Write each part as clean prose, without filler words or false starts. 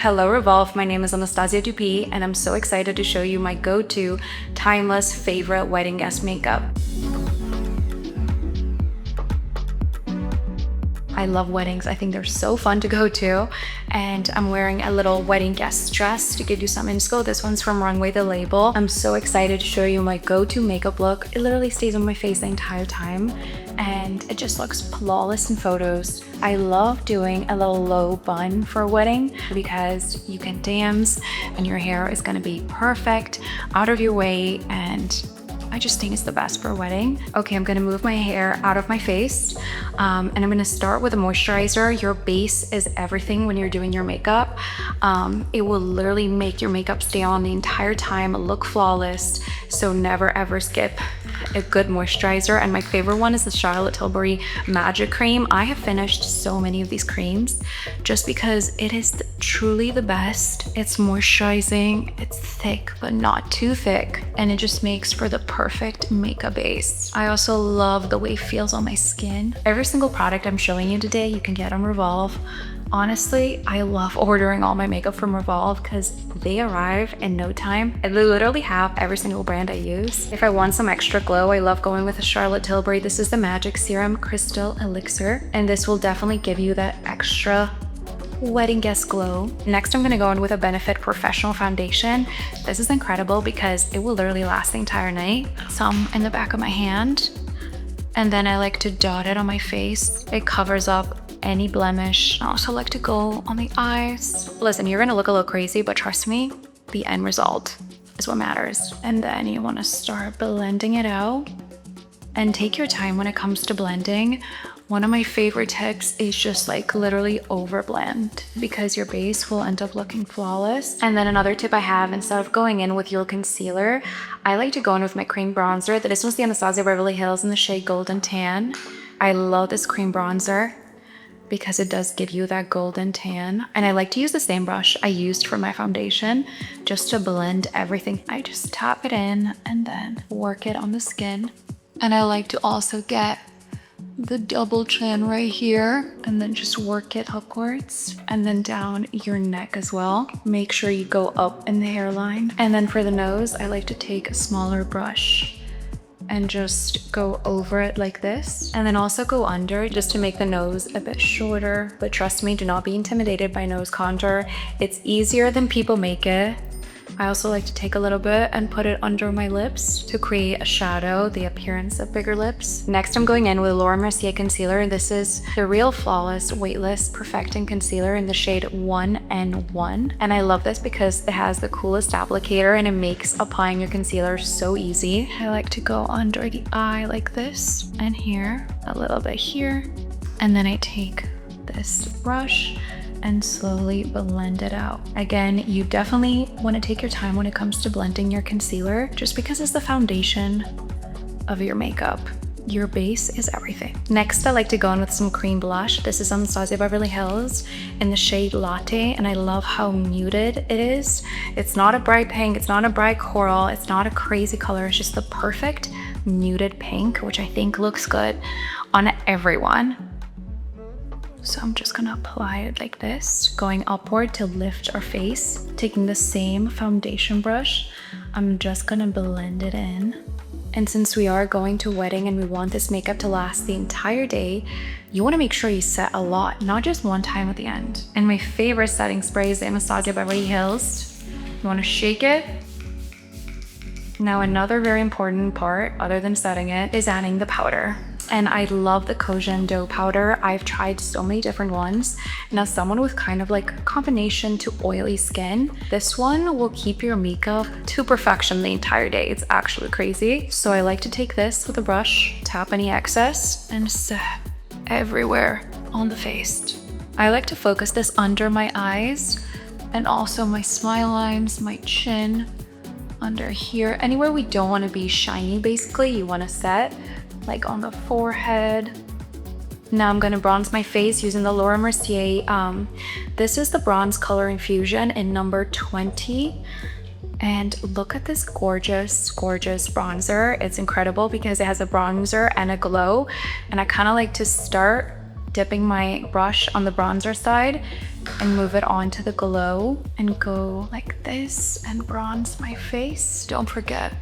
Hello Revolve, my name is Anastasia Dupee and I'm so excited to show you my go-to timeless favorite wedding guest makeup. I love weddings. I think they're so fun to go to. And I'm wearing a little wedding guest dress to give you some inspo. This one's from Runway The Label. I'm so excited to show you my go-to makeup look. It literally stays on my face the entire time and it just looks flawless in photos. I love doing a little low bun for a wedding because you can dance and your hair is gonna be perfect, out of your way, and I just think it's the best for a wedding. Okay, I'm gonna move my hair out of my face and I'm gonna start with a moisturizer. Your base is everything when you're doing your makeup. It will literally make your makeup stay on the entire time, look flawless, so never ever skip a good moisturizer. And my favorite one is the Charlotte Tilbury Magic Cream. I have finished so many of these creams just because it is truly the best. It's moisturizing, it's thick but not too thick, and it just makes for the perfect makeup base. I also love the way it feels on my skin. Every single product I'm showing you today you can get on Revolve. Honestly, I love ordering all my makeup from Revolve because they arrive in no time. And they literally have every single brand I use. If I want some extra glow, I love going with the Charlotte Tilbury. This is the Magic Serum Crystal Elixir, and this will definitely give you that extra wedding guest glow. Next, I'm gonna go in with a Benefit Porefessional Foundation. This is incredible because it will literally last the entire night. Some in the back of my hand, and then I like to dot it on my face. It covers up any blemish. I also like to go on the eyes. Listen, you're gonna look a little crazy, but trust me, the end result is what matters. And then you wanna start blending it out and take your time when it comes to blending. One of my favorite tips is just like literally over blend because your base will end up looking flawless. And then another tip I have, instead of going in with your concealer, I like to go in with my cream bronzer. This was the Anastasia Beverly Hills in the shade Golden Tan. I love this cream bronzer because it does give you that golden tan. And I like to use the same brush I used for my foundation just to blend everything. I just tap it in and then work it on the skin. And I like to also get the double chin right here and then just work it upwards and then down your neck as well. Make sure you go up in the hairline. And then for the nose, I like to take a smaller brush and just go over it like this, and then also go under just to make the nose a bit shorter. But trust me, do not be intimidated by nose contour. It's easier than people make it. I also like to take a little bit and put it under my lips to create a shadow, the appearance of bigger lips. Next, I'm going in with Laura Mercier concealer. This is the Real Flawless Weightless Perfecting Concealer in the shade 1N1. And I love this because it has the coolest applicator and it makes applying your concealer so easy. I like to go under the eye like this and here, a little bit here. And then I take this brush and slowly blend it out. Again, you definitely want to take your time when it comes to blending your concealer just because it's the foundation of your makeup. Your base is everything. Next, I like to go in with some cream blush. This is Anastasia Beverly Hills in the shade Latte, and I love how muted it is. It's not a bright pink, it's not a bright coral, it's not a crazy color, it's just the perfect muted pink, which I think looks good on everyone. So I'm just gonna apply it like this, going upward to lift our face. Taking the same foundation brush, I'm just gonna blend it in. And since we are going to a wedding and we want this makeup to last the entire day, you wanna make sure you set a lot, not just one time at the end. And my favorite setting spray is the Anastasia Beverly Hills. You wanna shake it. Now another very important part, other than setting it, is adding the powder. And I love the Koh Gen Do powder. I've tried so many different ones. Now, someone with kind of like a combination to oily skin, this one will keep your makeup to perfection the entire day. It's actually crazy. So I like to take this with a brush, tap any excess, and set everywhere on the face. I like to focus this under my eyes and also my smile lines, my chin, under here. Anywhere we don't want to be shiny, basically, you want to set like on the forehead. Now I'm gonna bronze my face using the Laura Mercier. This is the bronze color infusion in number 20. And look at this gorgeous, gorgeous bronzer. It's incredible because it has a bronzer and a glow. And I kind of like to start dipping my brush on the bronzer side and move it onto the glow and go like this and bronze my face. Don't forget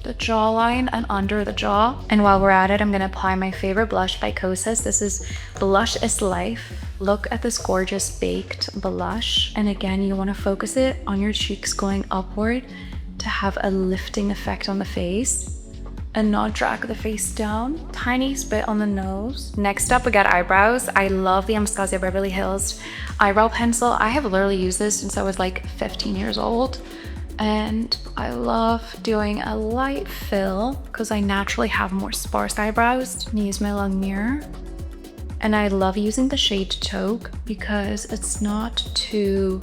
the jawline and under the jaw. And while we're at it, I'm gonna apply my favorite blush by Kosas. This is Blush is Life. Look at this gorgeous baked blush. And again, you wanna focus it on your cheeks going upward to have a lifting effect on the face and not drag the face down. Tiny bit on the nose. Next up, we got eyebrows. I love the Anastasia Beverly Hills eyebrow pencil. I have literally used this since I was like 15 years old. And I love doing a light fill because I naturally have more sparse eyebrows. I'm gonna use my long mirror. And I love using the shade Taupe because it's not too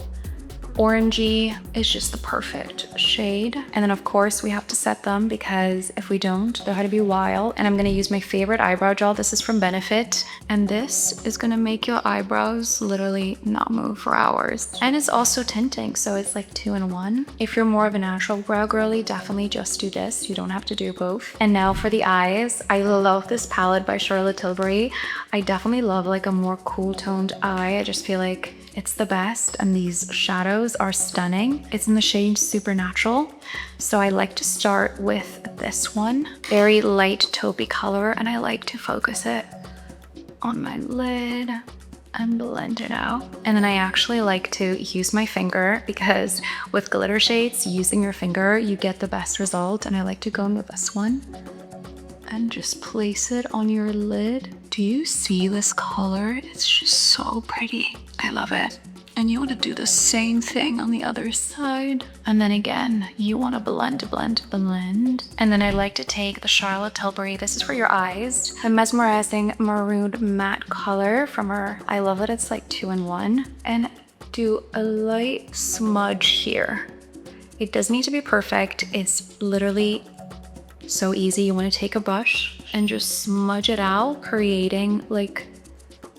orangey, it's just the perfect shade. And then of course we have to set them because if we don't, they're gonna be wild. And I'm gonna use my favorite eyebrow gel. This is from Benefit. And this is gonna make your eyebrows literally not move for hours. And it's also tinting, so it's like 2-in-1. If you're more of a natural brow girly, definitely just do this. You don't have to do both. And now for the eyes, I love this palette by Charlotte Tilbury. I definitely love like a more cool toned eye. I just feel like it's the best, and these shadows are stunning. It's in the shade Supernatural. So I like to start with this one. Very light taupey color, and I like to focus it on my lid and blend it out. And then I actually like to use my finger because with glitter shades, using your finger, you get the best result. And I like to go in with this one and just place it on your lid. Do you see this color? It's just so pretty. I love it. And you want to do the same thing on the other side. And then again, you want to blend, blend, blend. And then I like to take the Charlotte Tilbury. This is for your eyes. The mesmerizing maroon matte color from her. I love that it's like 2-in-1. And do a light smudge here. It doesn't need to be perfect. It's literally so easy. You want to take a brush and just smudge it out, creating like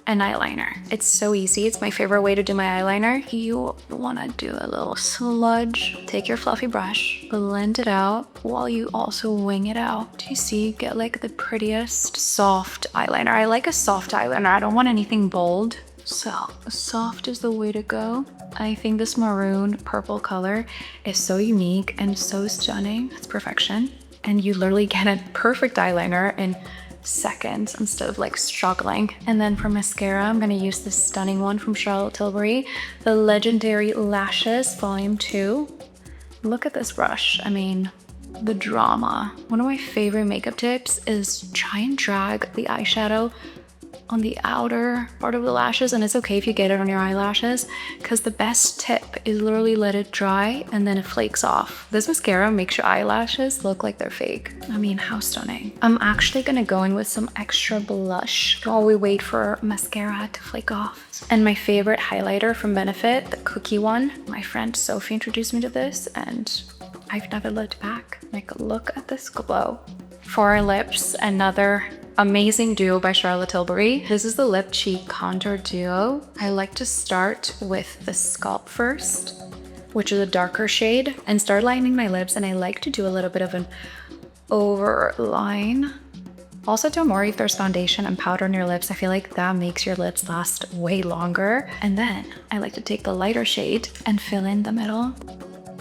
an eyeliner. It's so easy. It's my favorite way to do my eyeliner. You want to do a little sludge. Take your fluffy brush, blend it out while you also wing it out. Do you see? Get like the prettiest soft eyeliner. I like a soft eyeliner. I don't want anything bold. So soft is the way to go. I think this maroon purple color is so unique and so stunning. It's perfection. And you literally get a perfect eyeliner in seconds instead of like struggling. And then for mascara, I'm gonna use this stunning one from Charlotte Tilbury, the Legendary Lashes Volume 2. Look at this brush. I mean, the drama. One of my favorite makeup tips is try and drag the eyeshadow on the outer part of the lashes, and it's okay if you get it on your eyelashes because the best tip is literally let it dry and then it flakes off. This mascara makes your eyelashes look like they're fake. I mean, how stunning. I'm actually gonna go in with some extra blush while we wait for mascara to flake off. And my favorite highlighter from Benefit, the cookie one. My friend Sophie introduced me to this and I've never looked back. Like, look at this glow. For our lips, another amazing duo by Charlotte Tilbury. This is the Lip Cheek Contour Duo. I like to start with the Sculpt first, which is a darker shade, and start lining my lips, and I like to do a little bit of an overline. Also, don't worry if there's foundation and powder on your lips. I feel like that makes your lips last way longer. And then I like to take the lighter shade and fill in the middle.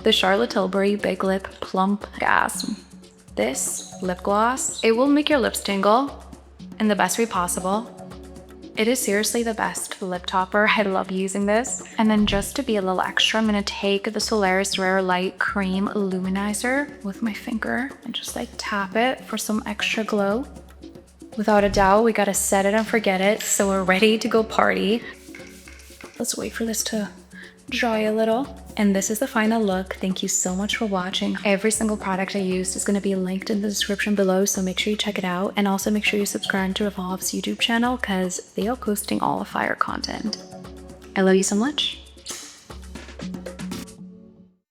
The Charlotte Tilbury Big Lip Plump Gasm. This lip gloss, it will make your lips tingle in the best way possible. It is seriously the best lip topper. I love using this. And then just to be a little extra, I'm gonna take the Solaris Rare Light Cream Luminizer with my finger and just like tap it for some extra glow. Without a doubt, we gotta set it and forget it. So we're ready to go party. Let's wait for this to dry a little. And this is the final look. Thank you so much for watching. Every single product I used is going to be linked in the description below, so make sure you check it out. And also make sure you subscribe to Revolve's YouTube channel because they are posting all the fire content. I love you so much.